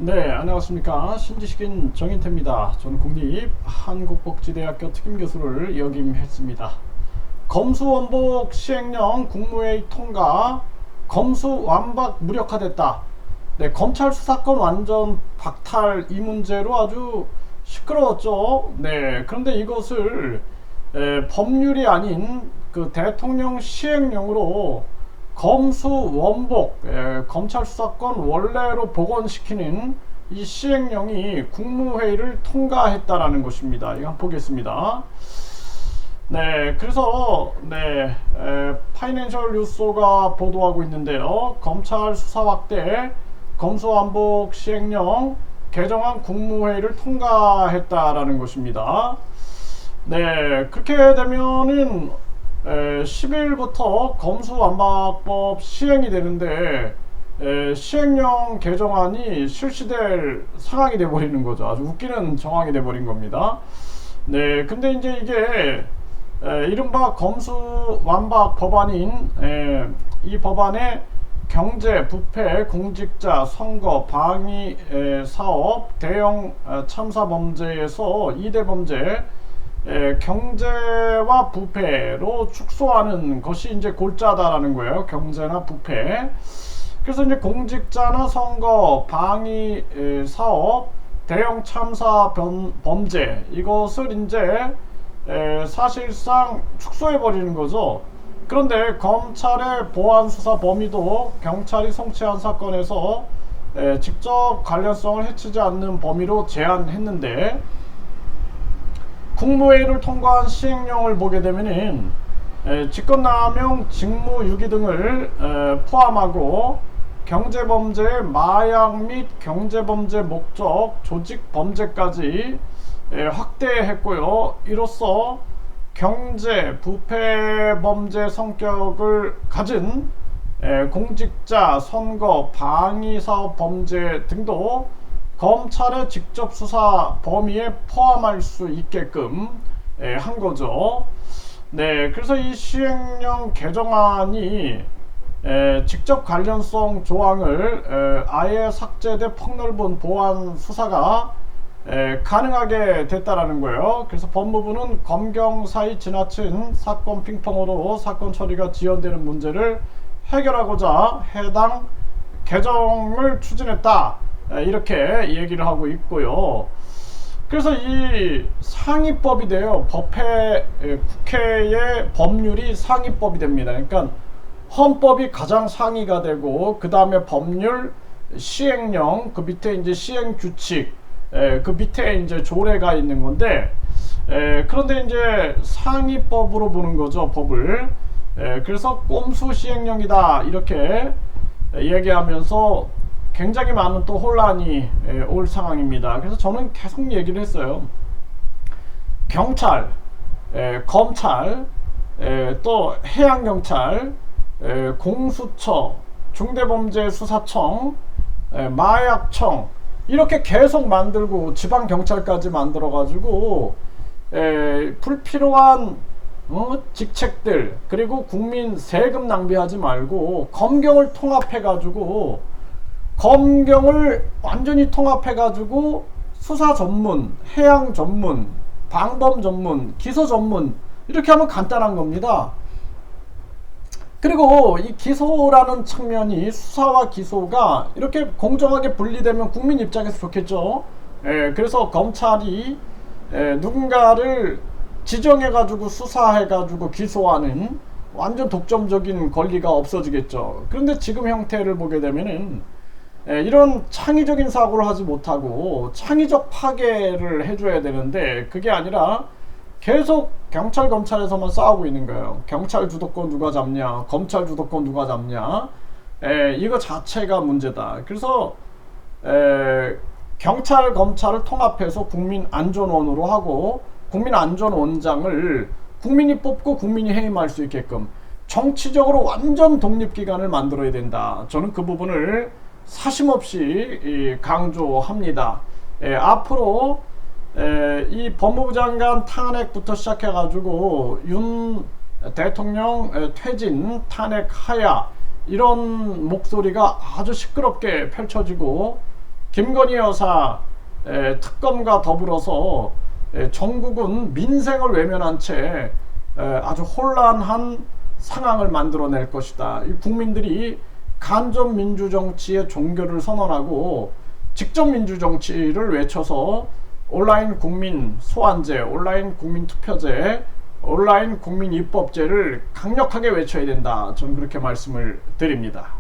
네, 안녕하십니까. 신지식인 정인태입니다. 저는 국립한국복지대학교 특임교수를 역임했습니다. 검수원복 시행령 국무회의 통과, 검수완박 무력화됐다. 네, 검찰 수사권 완전 박탈 이 문제로 아주 시끄러웠죠. 네, 그런데 이것을 법률이 아닌 그 대통령 시행령으로 검수원복 검찰 수사권 원래로 복원시키는 이 시행령이 국무회의를 통과했다라는 것입니다. 이거 한번 보겠습니다. 네, 그래서 파이낸셜 뉴스가 보도하고 있는데요. 검찰 수사 확대, 검수완복 시행령 개정안 국무회의를 통과했다라는 것입니다. 네, 그렇게 되면은 10일부터 검수완박법 시행이 되는데 시행령 개정안이 실시될 상황이 돼버리는 거죠. 아주 웃기는 정황이 돼버린 겁니다. 네, 근데 이제 이게 이른바 검수완박 법안인 이 법안에 경제, 부패, 공직자, 선거, 방위 사업, 대형 참사 범죄에서 2대 범죄 경제와 부패로 축소하는 것이 이제 골자다라는 거예요. 경제나 부패. 그래서 이제 공직자나 선거, 방위 사업, 대형 참사 범죄 이것을 이제 사실상 축소해 버리는 거죠. 그런데 검찰의 보안 수사 범위도 경찰이 성취한 사건에서 직접 관련성을 해치지 않는 범위로 제한했는데, 국무회의를 통과한 시행령을 보게 되면은 직권남용, 직무유기 등을 포함하고 경제범죄의 마약 및 경제범죄 목적, 조직범죄까지 확대했고요. 이로써 경제, 부패범죄 성격을 가진 공직자, 선거, 방위사업 범죄 등도 검찰의 직접 수사 범위에 포함할 수 있게끔 한 거죠. 네, 그래서 이 시행령 개정안이 직접 관련성 조항을 아예 삭제돼 폭넓은 보안 수사가 가능하게 됐다라는 거예요. 그래서 법무부는 검경 사이 지나친 사건 핑퐁으로 사건 처리가 지연되는 문제를 해결하고자 해당 개정을 추진했다, 이렇게 얘기를 하고 있고요. 그래서 이 상위법이 돼요. 국회의 법률이 상위법이 됩니다. 그러니까 헌법이 가장 상위가 되고, 그 다음에 법률, 시행령, 그 밑에 이제 시행규칙, 그 밑에 이제 조례가 있는 건데, 그런데 이제 상위법으로 보는 거죠, 법을. 그래서 꼼수 시행령이다, 이렇게 얘기하면서 굉장히 많은 또 혼란이 올 상황입니다. 그래서 저는 계속 얘기를 했어요. 경찰, 검찰, 또 해양경찰, 공수처, 중대범죄수사청, 마약청, 이렇게 계속 만들고 지방경찰까지 만들어가지고 불필요한 직책들, 그리고 국민 세금 낭비하지 말고 검경을 통합해가지고, 검경을 완전히 통합해가지고 수사 전문, 해양 전문, 방범 전문, 기소 전문, 이렇게 하면 간단한 겁니다. 그리고 이 기소라는 측면이, 수사와 기소가 이렇게 공정하게 분리되면 국민 입장에서 좋겠죠. 그래서 검찰이 누군가를 지정해가지고 수사해가지고 기소하는 완전 독점적인 권리가 없어지겠죠. 그런데 지금 형태를 보게 되면은 이런 창의적인 사고를 하지 못하고 창의적 파괴를 해줘야 되는데, 그게 아니라 계속 경찰 검찰에서만 싸우고 있는 거예요. 경찰 주도권 누가 잡냐, 검찰 주도권 누가 잡냐, 이거 자체가 문제다. 그래서 경찰 검찰을 통합해서 국민안전원으로 하고, 국민안전원장을 국민이 뽑고 국민이 해임할 수 있게끔 정치적으로 완전 독립기관을 만들어야 된다. 저는 그 부분을 사심없이 강조합니다. 앞으로 이 법무부 장관 탄핵부터 시작해가지고 윤 대통령 퇴진, 탄핵 하야, 이런 목소리가 아주 시끄럽게 펼쳐지고 김건희 여사 특검과 더불어서 정국은 민생을 외면한 채 아주 혼란한 상황을 만들어낼 것이다. 이 국민들이 간접 민주정치의 종교를 선언하고 직접 민주정치를 외쳐서 온라인 국민 소환제, 온라인 국민 투표제, 온라인 국민 입법제를 강력하게 외쳐야 된다. 저는 그렇게 말씀을 드립니다.